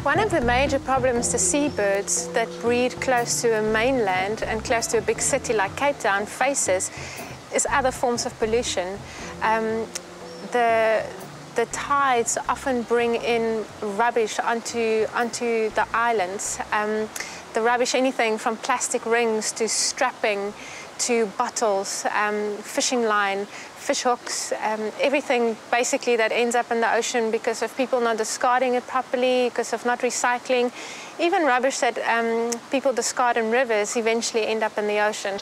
One of the major problems the seabirds that breed close to a mainland and close to a big city like Cape Town faces is other forms of pollution. The tides often bring in rubbish onto the islands. The rubbish, anything from plastic rings to strapping to bottles, fishing line, fish hooks, everything basically that ends up in the ocean because of people not discarding it properly, because of not recycling. Even rubbish that people discard in rivers eventually end up in the ocean.